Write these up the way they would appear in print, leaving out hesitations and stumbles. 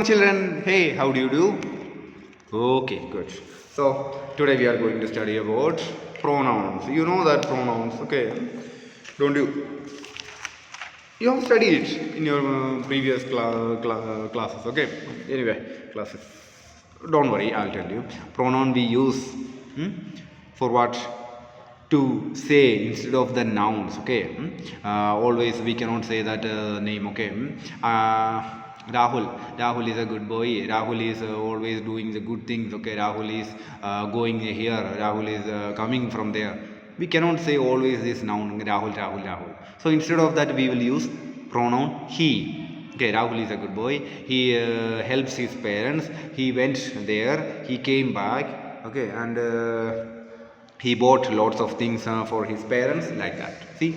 children. Hey, how do you do? Okay, good. So today we are going to study about pronouns. You know that pronouns, okay? Don't you? You have studied it in your previous classes, okay? Anyway, classes. Don't worry, I'll tell you. Pronoun we use for what? To say instead of the nouns, okay? Always we cannot say that name, okay? Rahul is a good boy. Rahul is always doing the good things, okay? Rahul is going here. Rahul is coming from there. We cannot say always this noun Rahul. So instead of that we will use pronoun he. Okay, Rahul is a good boy. He helps his parents. He went there. He came back. Okay, and he bought lots of things for his parents, like that. See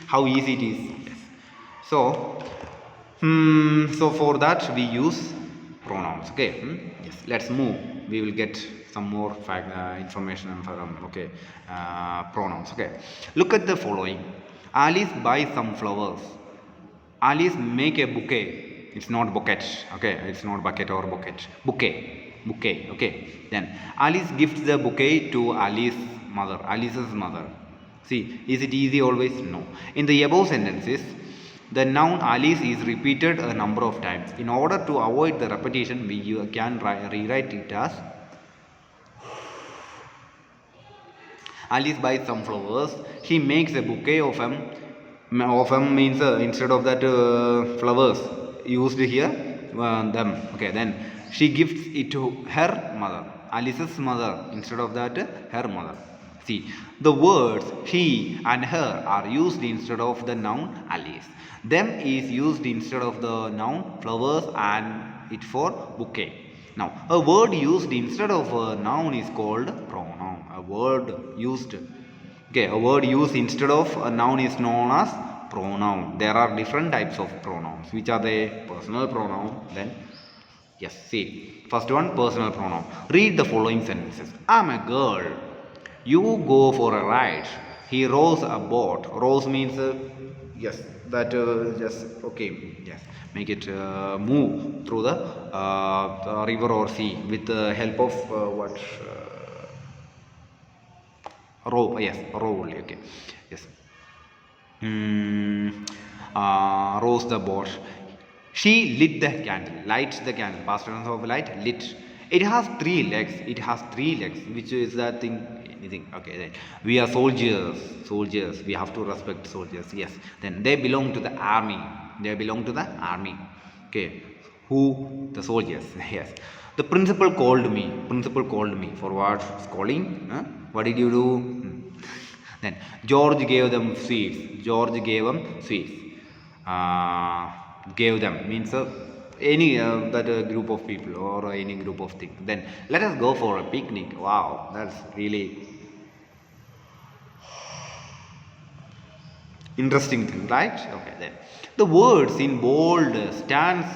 how easy it is. Yes. So for that we use pronouns, okay? Yes, let's move. We will get some more information from pronouns, okay? Look at the following. Alice buys some flowers. Alice make a bouquet. It's not bouquet, okay? It's not bucket or bouquet. Bouquet, okay? Then Alice gives the bouquet to Alice's mother. See, is it easy always? No. In the above sentences, the noun Alice is repeated a number of times. In order to avoid the repetition, we can rewrite it as Alice buys some flowers. She makes a bouquet of them. Means instead of that flowers used here, them. Okay, then she gives it to her mother. Alice's mother instead of that her mother. See, the words he and her are used instead of the noun Alice. Them is used instead of the noun flowers and it for bouquet. Now, a word used instead of a noun is called pronoun. A word used instead of a noun is known as pronoun. There are different types of pronouns. Which are they? Personal pronoun. Then, yes, see. First one, personal pronoun. Read the following sentences. I'm a girl. You go for a ride. He rows a boat. Rows means yes, that just okay. Yes, make it move through the river or sea with the help of what row. Yes, row only. Okay. Yes. Rows the boat. She lit the candle. Lights the candle. Past tense of light. Lit. It has three legs. Which is that thing? Anything. Okay. Then we are soldiers. We have to respect soldiers. Yes. Then they belong to the army. Okay. Who? The soldiers. Yes. The principal called me. For what? Scolding. What did you do? Then George gave them sweets. Gave them means any that group of people or any group of things. Then let us go for a picnic. Wow, that's really interesting thing, right? Okay, then the words in bold stands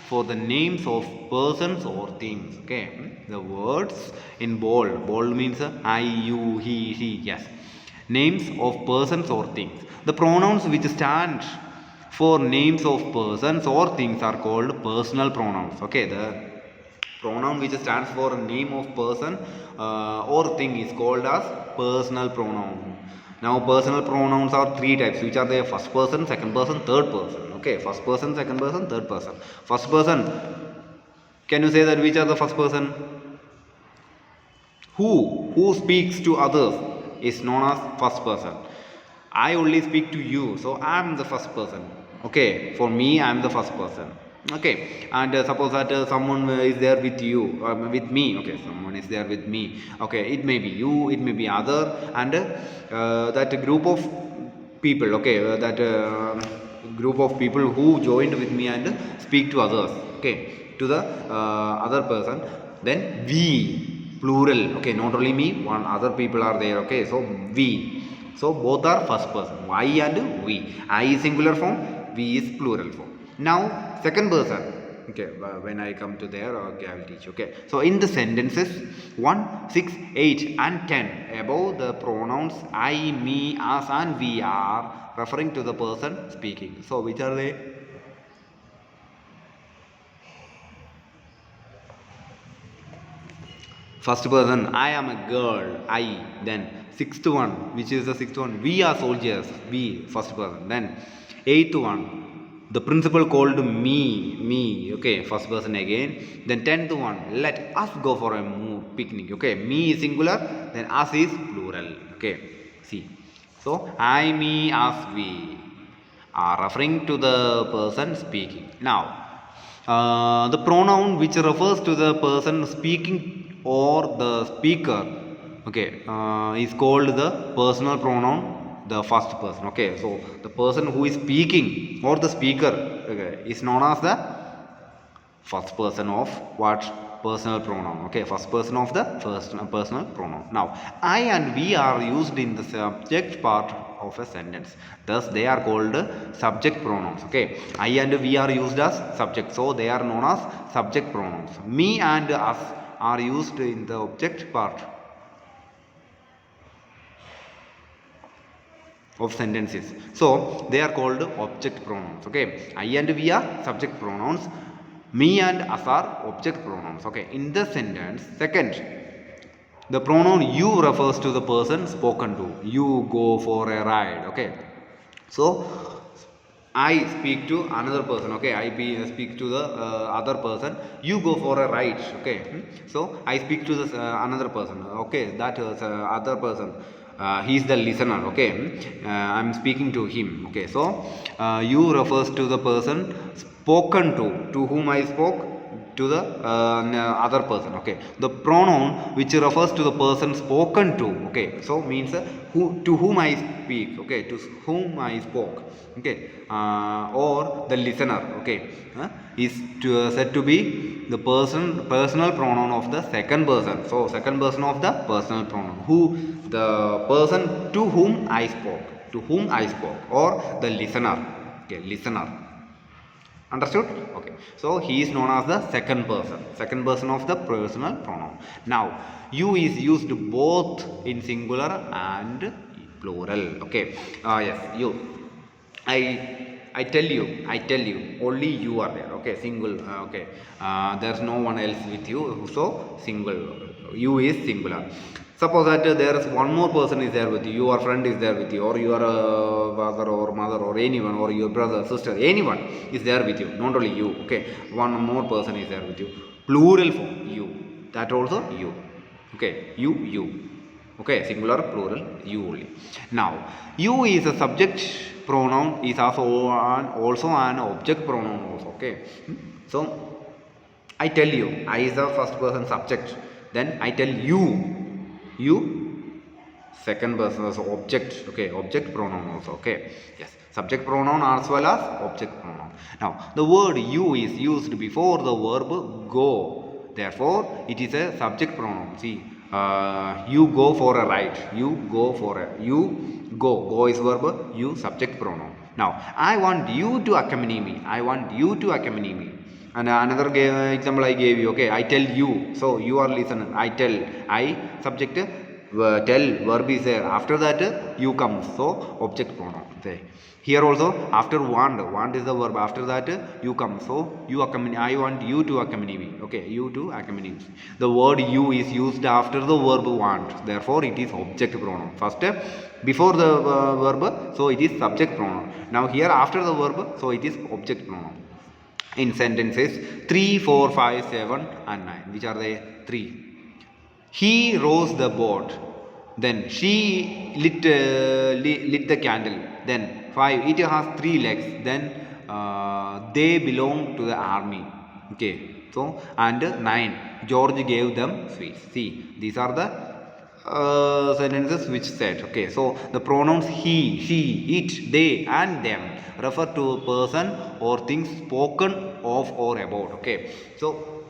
for the names of persons or things. Okay, the words in bold means I, you, he, she. Yes, names of persons or things. The pronouns which stand for names of persons or things are called personal pronouns. Okay, the pronoun which stands for name of person or thing is called as personal pronoun. Now, personal pronouns are three types, which are the first person, second person, third person. Okay, first person, second person, third person. First person, can you say that which are the first person? Who speaks to others is known as first person. I only speak to you, so I am the first person. Okay, for me, I am the first person. Okay, and suppose that someone is there with you, with me. Okay, someone is there with me. Okay, it may be you, it may be other, and that group of people. Okay, group of people who joined with me and speak to others. Okay, to the other person. Then we, plural. Okay, not only me, one other people are there. Okay, so we. So both are first person. I and we. I is singular form. We is plural form. Now second person. Okay, when I come to there, okay, I will teach. Okay, so in the sentences 1, 6, 8 and 10 above, the pronouns I, me, us and we are referring to the person speaking. So which are they? First person, I am a girl, I. Then sixth one, which is the sixth one, we are soldiers, we, first person. Then eighth one, the principal called me, okay, first person again. Then tenth one, let us go for a picnic, okay, me is singular, then us is plural, okay. See, so I, me, us, we are referring to the person speaking. Now the pronoun which refers to the person speaking or the speaker, okay, is called the personal pronoun, the first person, okay. So the person who is speaking or the speaker, okay, is known as the first person of what? Personal pronoun, okay, first person of the first personal pronoun. Now I and we are used in the subject part of a sentence, thus they are called subject pronouns, okay. I and we are used as subject, so they are known as subject pronouns. Me and us are used in the object part of sentences, so they are called object pronouns, okay. I and we are subject pronouns, me and us are object pronouns, okay. In the sentence, second, the pronoun you refers to the person spoken to. You go for a ride, okay. So I speak to another person, okay. I speak to the other person, you go for a ride, okay. So I speak to this another person, okay, that other person, he is the listener, okay. I'm speaking to him, okay. So you refers to the person spoken to whom I spoke, to the other person, okay. The pronoun which refers to the person spoken to, okay, so means who, to whom I speak, okay, to whom I spoke, okay, or the listener, okay, is said to be the personal pronoun of the second person. So second person of the personal pronoun, who, the person to whom I spoke, or the listener, okay, listener. Understood? Okay. So he is known as the second person of the personal pronoun. Now you is used both in singular and plural, okay. Yes, you. I tell you, only you are there, okay, single, okay. There's no one else with you, so single, you is singular. Suppose that there is one more person is there with you, your friend is there with you, or your father or mother or anyone, or your brother, sister, anyone is there with you, not only you, okay. One more person is there with you, plural form, you, that also you, okay, you, okay, singular, plural, you only. Now you is a subject pronoun, is also an object pronoun also, okay. So I tell you, I is the first person subject, then I tell you second person as object, okay, object pronoun also, okay. Yes, subject pronoun as well as object pronoun. Now the word you is used before the verb go, therefore it is a subject pronoun. See, you go for a ride, you go is verb, you subject pronoun. Now I want you to accompany me, and another example I gave you, okay. I tell you, so you are listener, I tell, I subject, tell verb is there, after that you come, so object pronoun. Okay. Here also after want is the verb, after that you come, so you accompany, I want you to accompany me, okay, you to accompany me. The word you is used after the verb want, therefore it is object pronoun. First before the verb, so it is subject pronoun. Now here after the verb, so it is object pronoun. In sentences 3, 4, 5, 7 and 9, which are the 3? He rows the boat, then she lit the candle, then 5, it has 3 legs, then they belong to the army, okay. So and 9, George gave them sweets. See, these are the sentences which said, okay. So the pronouns he, she, it, they and them refer to a person or things spoken of or about, okay. So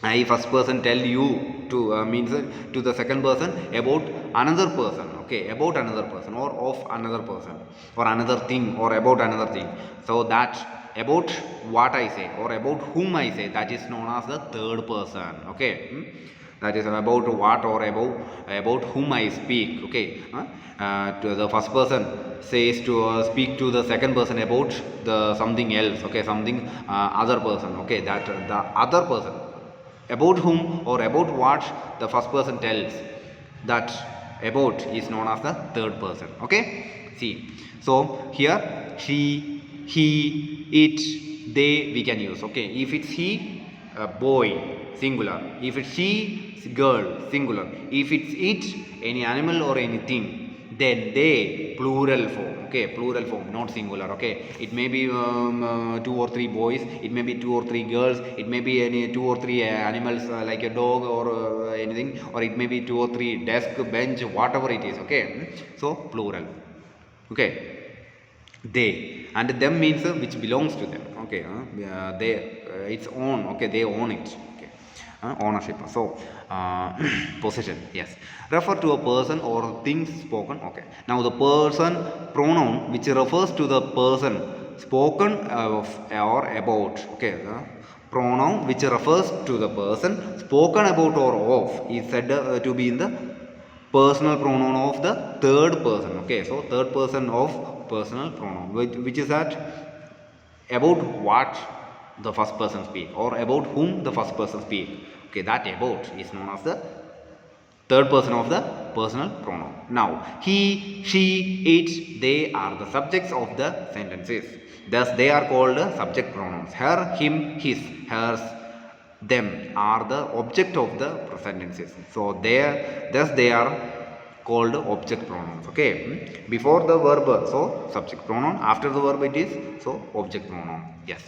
I first person tell you to means to the second person about another person, okay, about another person or of another person or another thing or about another thing. So that about what I say or about whom I say, that is known as the third person, okay. That is about what or about whom I speak, okay. To the first person says to speak to the second person about the something else, okay, something other person, okay, that the other person, about whom or about what the first person tells, that about is known as the third person. Okay, see, so here she, he, it, they we can use. Okay, if it's he, boy, singular. If it's she, girl, singular. If it's it, any animal or anything, then they, plural form. Okay, plural form, not singular. Okay, it may be 2 or 3 boys, it may be 2 or 3 girls, it may be any 2 or 3 animals like a dog or anything, or it may be 2 or 3 desk, bench, whatever it is. Okay, so plural. Okay, they, and them means which belongs to them. Okay, they, it's own. Okay, they own it. Okay, ownership. So possession. Yes, refer to a person or things spoken. Okay, now the person pronoun which refers to the person spoken of or about. Okay, the pronoun which refers to the person spoken about or of is said to be in the personal pronoun of the third person. Okay, so third person of personal pronoun, which is that about what the first person speak or about whom the first person speak. Okay, that about is known as the third person of the personal pronoun. Now he, she, it, they are the subjects of the sentences, thus they are called subject pronouns. Her, him, his, hers, them are the object of the sentences, so thus they are called object pronouns. Okay, before the verb, so subject pronoun, after the verb it is so object pronoun. Yes,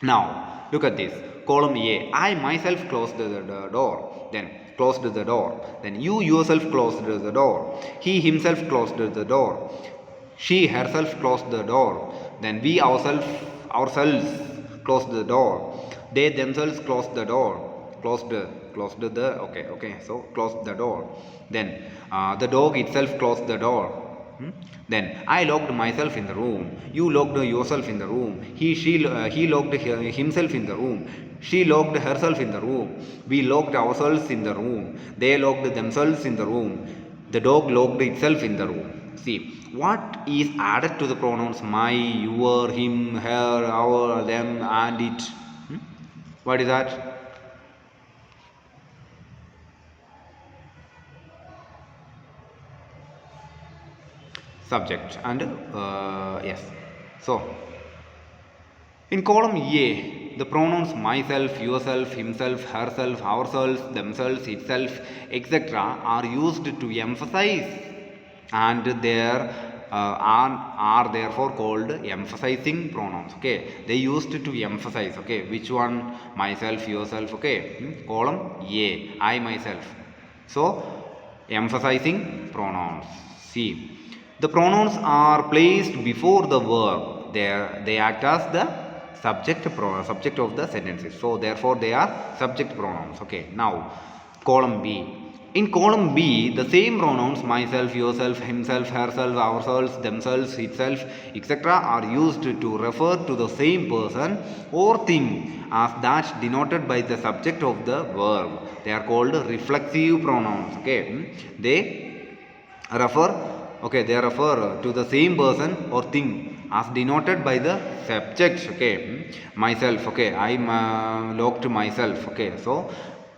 now look at this column A. I myself closed the door, then closed the door, then you yourself closed the door, he himself closed the door, she herself closed the door, then we ourselves closed the door, they themselves closed the door, closed the, okay, so closed the door, then the dog itself closed the door. Then I locked myself in the room, you locked yourself in the room, he locked himself in the room, she locked herself in the room, we locked ourselves in the room, they locked themselves in the room, the dog locked itself in the room. See, what is added to the pronouns my, your, him, her, our, them, and it? What is that? Subject and yes. So in column A, the pronouns myself, yourself, himself, herself, ourselves, themselves, itself, etc. are used to emphasize, and there are therefore called emphasizing pronouns. Okay, they used to emphasize. Okay, which one? Myself, yourself. Okay, column A, I, myself. So emphasizing pronouns. See, the pronouns are placed before the verb. They act as the subject of the sentences. So therefore they are subject pronouns. Okay, now column B. In column B, the same pronouns myself, yourself, himself, herself, ourselves, themselves, itself, etc. are used to refer to the same person or thing as that denoted by the subject of the verb. They are called reflexive pronouns. Okay, they refer to the same person or thing as denoted by the subject. Okay, myself. Okay, I locked myself. Okay, so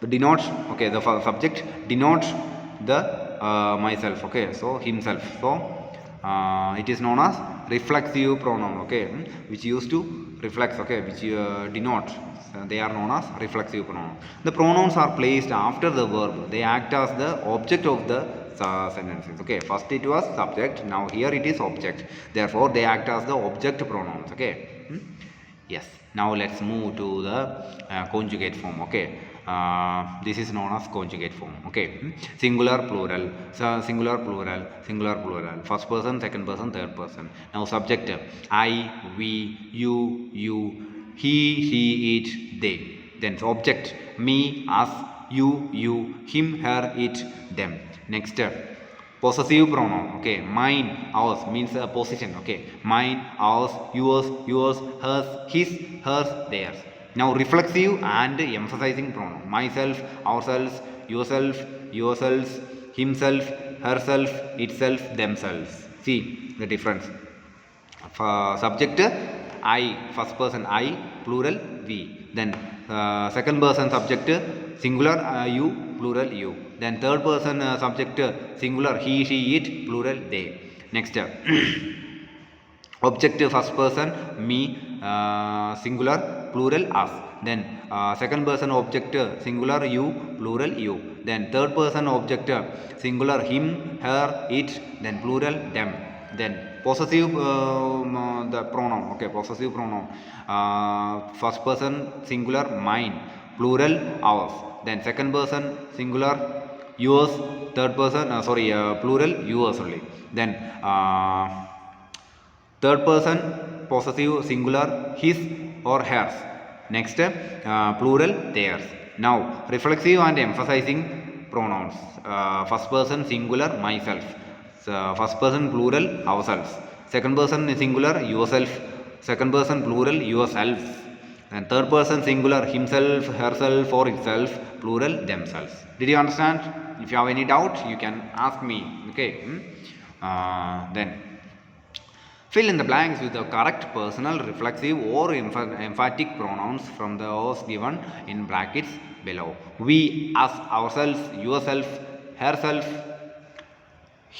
denotes, okay, the subject denotes the myself. Okay, so himself. So it is known as reflexive pronoun. Okay, which used to reflex. Okay, which denote. They are known as reflexive pronoun. The pronouns are placed after the verb. They act as the object of the sentences. Okay, first it was subject, now here it is object, therefore they act as the object pronouns. Okay, yes, now let's move to the conjugate form. Okay, this is known as conjugate form. Okay, singular, plural, singular, plural, singular, plural, first person, second person, third person. Now subject, I, we, you, he, it, they. Then object, me, us, you, him, her, it, them. Next, possessive pronoun. Okay, mine, ours means a possession. Okay, mine, ours, yours, hers, his, hers, theirs. Now reflexive and emphasizing pronoun. Myself, ourselves, yourself, yourselves, himself, herself, itself, themselves. See the difference. Subject I, first person I, plural we. Then second person subject singular you, plural you. Then third person subject singular he, she, it, plural they. Next object first person me, singular, plural us. Then second person object singular you, plural you. Then third person object singular him, her, it, then plural them. Then possessive the pronoun, okay, possessive pronoun, first person singular mine, plural ours. Then second person singular yours, third person plural yours only. Then third person possessive singular his or hers. Next plural theirs. Now reflexive and emphasizing pronouns. First person singular myself, first person plural ourselves, second person singular yourself, second person plural yourselves, and third person singular himself, herself, or itself, plural themselves. Did you understand? If you have any doubt you can ask me. Okay. Then fill in the blanks with the correct personal, reflexive, or emphatic pronouns from those given in brackets below. We, us, ourselves, yourself, herself,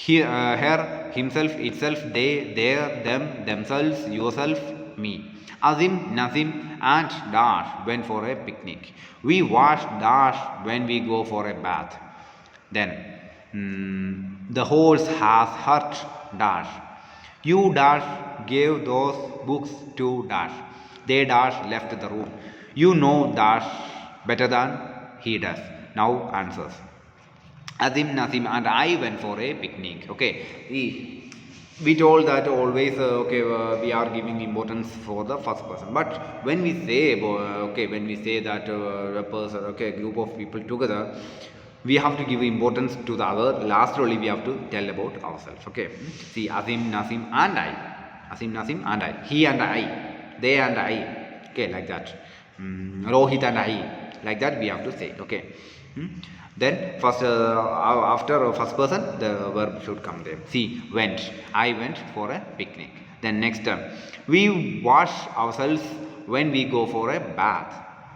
her, himself, itself, they, their, them, themselves, yourself, me. Azim, Nazim, and Dash went for a picnic. We wash Dash when we go for a bath. Then the horse has hurt Dash. You Dash gave those books to Dash. They Dash left the room. You know Dash better than he does. Now answers. Azim, Nazim, and I went for a picnic. Okay. We told that always we are giving importance for the first person. But when we say when we say that a person, group of people together, we have to give importance to the other. Last only we have to tell about ourselves. Okay. See, Azim, Nazim, and I. Azim, Nazim, and I. He and I. They and I. Okay, like that. Rohit and I. Like that we have to say. Okay. Then first after first person the verb should come there. See, went. I went for a picnic. Then next term. We wash ourselves when we go for a bath.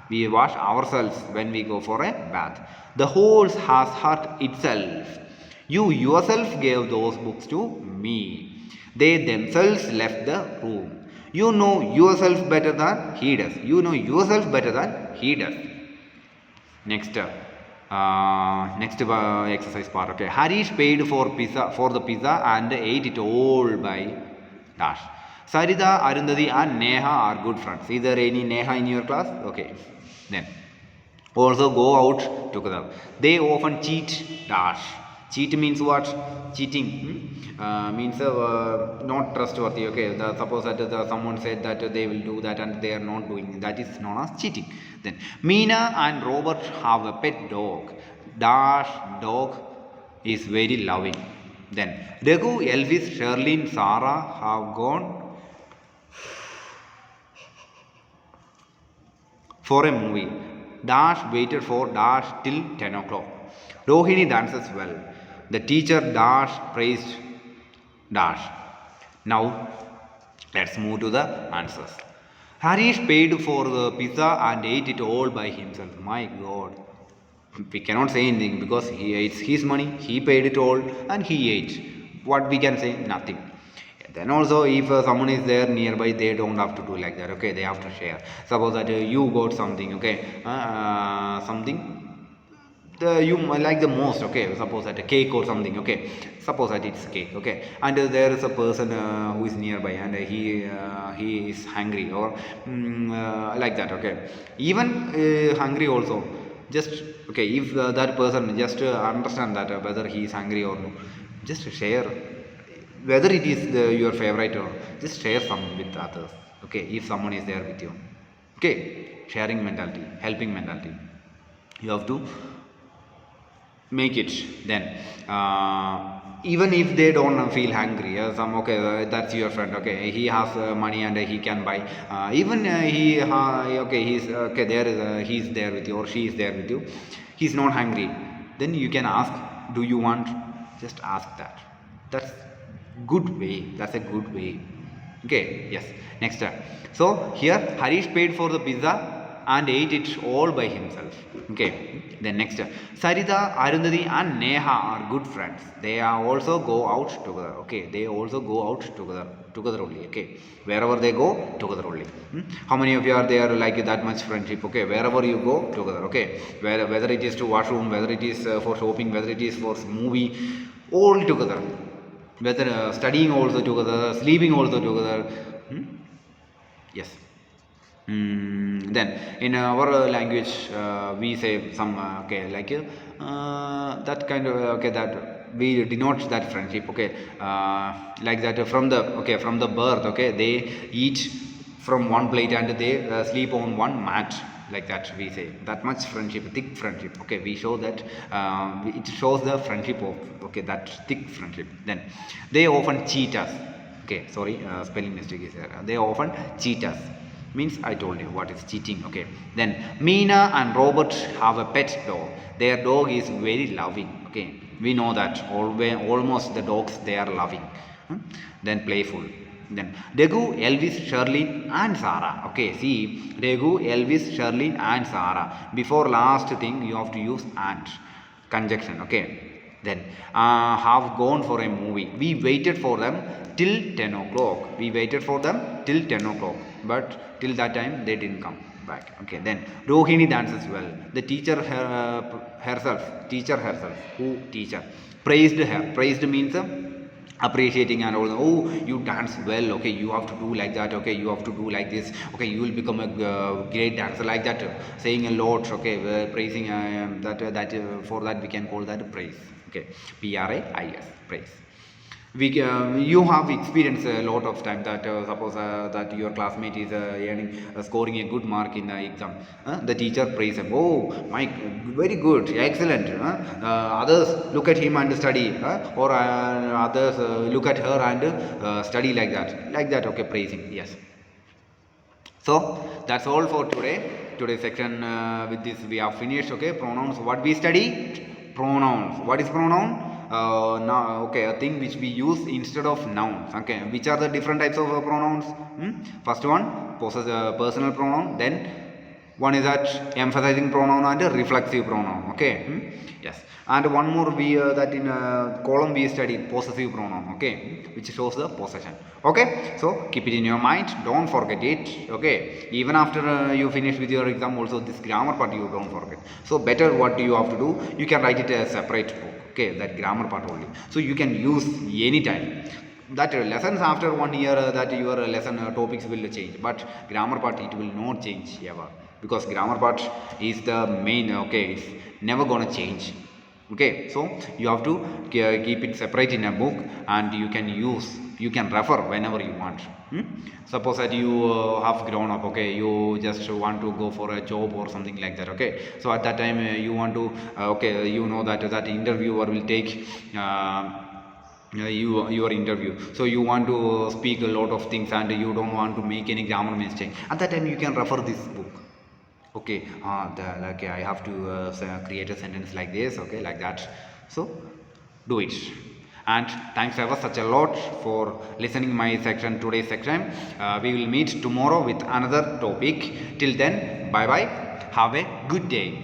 We wash ourselves when we go for a bath. The horse has hurt itself. You yourself gave those books to me. They themselves left the room. You know yourself better than he does. You know yourself better than he does. Next exercise part. Okay. Harish paid for the pizza and ate it all by Dash. Sarita, Arundhati, and Neha are good friends. Is there any Neha in your class? Okay. Then also go out together. They often cheat Dash. Cheat means what? Cheating means not trustworthy. Okay, suppose that someone said that they will do that and they are not doing. That is known as cheating. Then Meena and Robert have a pet dog. Dash dog is very loving. Then Raghu, Elvis, Sherlyn, Sarah have gone for a movie. Dash waited for Dash till 10 o'clock. Rohini dances well. The teacher Dash praised Dash. Now let's move to the answers. Harish paid for the pizza and ate it all by himself. My God. We cannot say anything because it's his money. He paid it all and he ate. What we can say? Nothing. Then also if someone is there nearby, they don't have to do like that. Okay, they have to share. Suppose that you got something. Okay, something you like the most. Okay, suppose that a cake or something. Okay, suppose that it's cake. Okay, and there is a person who is nearby and he is hungry or like that. Okay, even hungry also. Just okay, if that person just understand that whether he is hungry or no, just share. Whether it is your favorite or just share some with others. Okay, if someone is there with you. Okay, sharing mentality, helping mentality. You have to make it. Then even if they don't feel hungry, that's your friend. Okay, he has money and he can buy. Even he's there with you or she is there with you. He's not hungry. Then you can ask, do you want? Just ask that. That's good way. That's a good way. Okay. Yes. Next. So here Harish paid for the pizza and ate it all by himself. Okay, then next, Sarita, Arundhati and Neha are good friends. They are also go out together. Okay, they also go out together only. Okay, wherever they go, together only. How many of you are there like that much friendship? Okay, wherever you go, together. Okay, whether it is to washroom, whether it is for shopping, whether it is for movie, all together. Whether studying also together, sleeping also together. Yes. Then in our language we say some okay, like that kind of okay, that we denote that friendship. Okay, like that from the birth. Okay, they eat from one plate and they sleep on one mat, like that we say. That much friendship, thick friendship. Okay, we show that it shows the friendship of, okay, that thick friendship. Then they often cheat us. Okay, sorry, spelling mistake is there. They often cheat us, means I told you what is cheating. Okay, then Meena and Robert have a pet dog. Their dog is very loving. Okay, we know that almost the dogs, they are loving. Then playful. Then Regu, Elvis, Sherlyn and Sarah. Okay, see, Regu, Elvis, Sherlyn and Sarah. Before last thing you have to use and conjunction. Okay, then have gone for a movie. We waited for them till 10 o'clock. We waited for them till 10 o'clock, but till that time they didn't come back. Okay, then Rohini dances well. The teacher herself, who teacher, praised her. Praised means appreciating and all. Oh, you dance well. Okay, you have to do like that. Okay, you have to do like this. Okay, you will become a great dancer, like that, saying a lot. Okay, praising that for that we can call that praise. Okay, PRAIS, praise. You have experienced a lot of time that suppose that your classmate is scoring a good mark in the exam. The teacher praise him. Oh, Mike, very good, excellent. Others look at him and study, or others look at her and study like that. Okay, praising. Yes. So that's all for today's section. With this we have finished. Okay, pronouns, what we study. Pronouns, what is pronoun? Now, okay, a thing which we use instead of nouns. Okay, which are the different types of pronouns? First one, personal pronoun. Then one is that emphasizing pronoun and a reflexive pronoun. Okay, yes. And one more we that in column we studied possessive pronoun. Okay, which shows the possession. Okay, so keep it in your mind. Don't forget it. Okay, even after you finish with your exam, also this grammar part you don't forget. So better, what you have to do? You can write it as a separate book. Okay, that grammar part only. So you can use anytime. That lessons after 1 year, that your lesson topics will change, but grammar part it will not change ever, because grammar part is the main. Okay, it's never gonna change. Okay, so you have to keep it separate in a book, and you can refer whenever you want. Suppose that you have grown up. Okay, you just want to go for a job or something like that. Okay, so at that time you want to okay, you know that interviewer will take your interview, so you want to speak a lot of things and you don't want to make any grammar mistake. At that time you can refer this book. Okay, okay, I have to create a sentence like this. Okay, like that. So do it. And thanks ever such a lot for listening my today's section. We will meet tomorrow with another topic. Till then, bye bye, have a good day.